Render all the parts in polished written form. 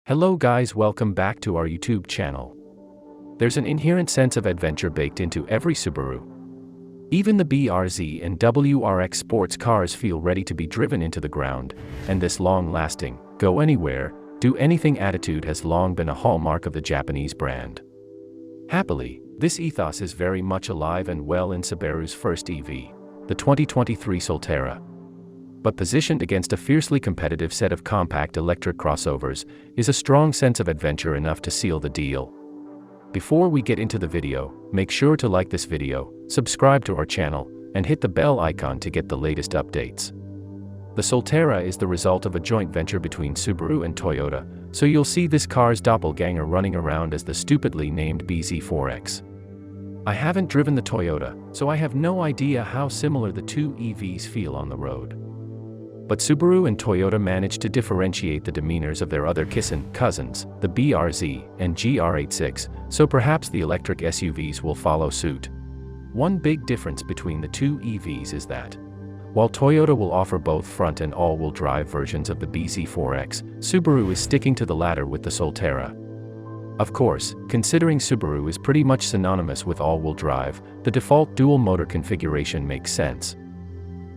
Hello guys, welcome back to our YouTube channel. There's an inherent sense of adventure baked into every Subaru. Even the BRZ and WRX sports cars feel ready to be driven into the ground, and this long-lasting, go anywhere, do anything attitude has long been a hallmark of the Japanese brand. Happily, this ethos is very much alive and well in Subaru's first EV, the 2023 Solterra. But positioned against a fiercely competitive set of compact electric crossovers, is a strong sense of adventure enough to seal the deal. Before we get into the video, make sure to like this video, subscribe to our channel, and hit the bell icon to get the latest updates. The Solterra is the result of a joint venture between Subaru and Toyota, so you'll see this car's doppelganger running around as the stupidly named BZ4X. I haven't driven the Toyota, so I have no idea how similar the two EVs feel on the road. But Subaru and Toyota managed to differentiate the demeanors of their other kissin cousins, the BRZ and GR86, so perhaps the electric SUVs will follow suit. One big difference between the two EVs is that, while Toyota will offer both front and all-wheel drive versions of the BZ4X, Subaru is sticking to the latter with the Solterra. Of course, considering Subaru is pretty much synonymous with all-wheel drive, the default dual-motor configuration makes sense.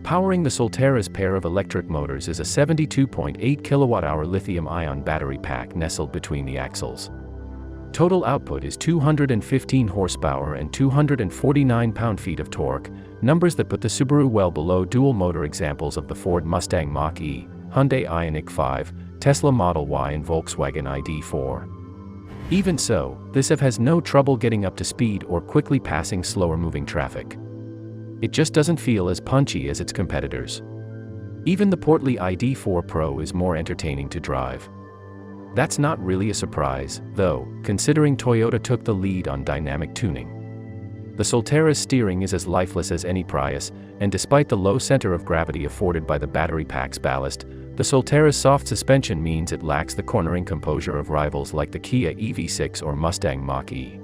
Powering the Solterra's pair of electric motors is a 72.8 kWh lithium-ion battery pack nestled between the axles. Total output is 215 horsepower and 249 pound-feet of torque, numbers that put the Subaru well below dual-motor examples of the Ford Mustang Mach-E, Hyundai Ioniq 5, Tesla Model Y and Volkswagen ID.4. Even so, this EV has no trouble getting up to speed or quickly passing slower-moving traffic. It just doesn't feel as punchy as its competitors. Even the portly ID.4 Pro is more entertaining to drive. That's not really a surprise, though, considering Toyota took the lead on dynamic tuning. The Solterra's steering is as lifeless as any Prius, and despite the low center of gravity afforded by the battery pack's ballast, the Solterra's soft suspension means it lacks the cornering composure of rivals like the Kia EV6 or Mustang Mach-E.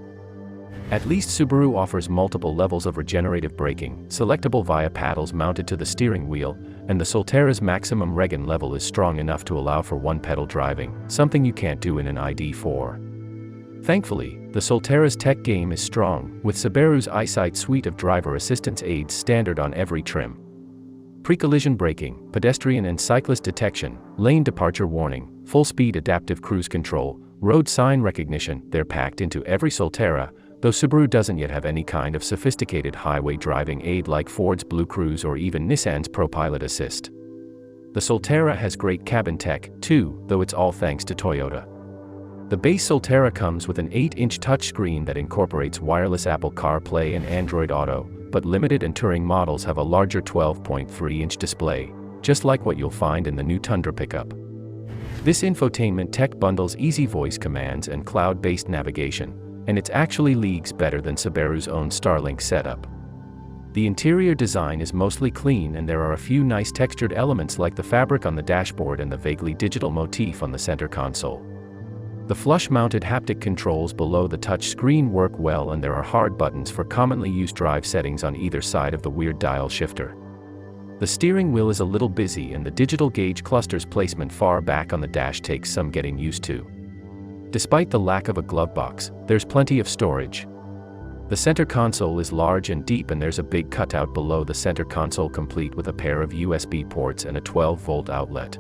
At least Subaru offers multiple levels of regenerative braking, selectable via paddles mounted to the steering wheel, and the Solterra's maximum regen level is strong enough to allow for one-pedal driving, something you can't do in an ID.4. Thankfully, the Solterra's tech game is strong, with Subaru's EyeSight suite of driver assistance aids standard on every trim. Pre-collision braking, pedestrian and cyclist detection, lane departure warning, full-speed adaptive cruise control, road sign recognition, they're packed into every Solterra, though Subaru doesn't yet have any kind of sophisticated highway driving aid like Ford's Blue Cruise or even Nissan's ProPilot Assist. The Solterra has great cabin tech, too, though it's all thanks to Toyota. The base Solterra comes with an 8-inch touchscreen that incorporates wireless Apple CarPlay and Android Auto, but limited and touring models have a larger 12.3-inch display, just like what you'll find in the new Tundra pickup. This infotainment tech bundles easy voice commands and cloud-based navigation, and it's actually leagues better than Subaru's own Starlink setup. The interior design is mostly clean and there are a few nice textured elements like the fabric on the dashboard and the vaguely digital motif on the center console. The flush-mounted haptic controls below the touch screen work well and there are hard buttons for commonly used drive settings on either side of the weird dial shifter. The steering wheel is a little busy and the digital gauge cluster's placement far back on the dash takes some getting used to. Despite the lack of a glove box, there's plenty of storage. The center console is large and deep and there's a big cutout below the center console complete with a pair of USB ports and a 12-volt outlet.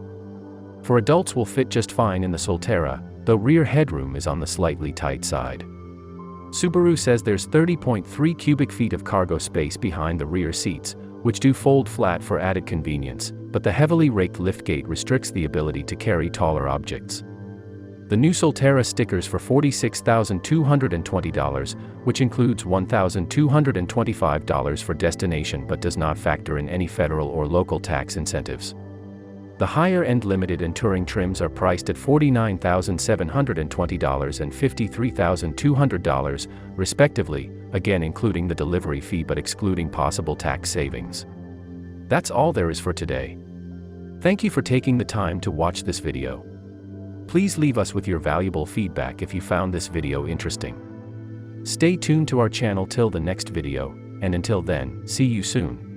For adults will fit just fine in the Solterra, though rear headroom is on the slightly tight side. Subaru says there's 30.3 cubic feet of cargo space behind the rear seats, which do fold flat for added convenience, but the heavily raked liftgate restricts the ability to carry taller objects. The new Solterra stickers for $46,220, which includes $1,225 for destination but does not factor in any federal or local tax incentives. The higher-end limited and touring trims are priced at $49,720 and $53,200, respectively, again including the delivery fee but excluding possible tax savings. That's all there is for today. Thank you for taking the time to watch this video. Please leave us with your valuable feedback if you found this video interesting. Stay tuned to our channel till the next video, and until then, see you soon.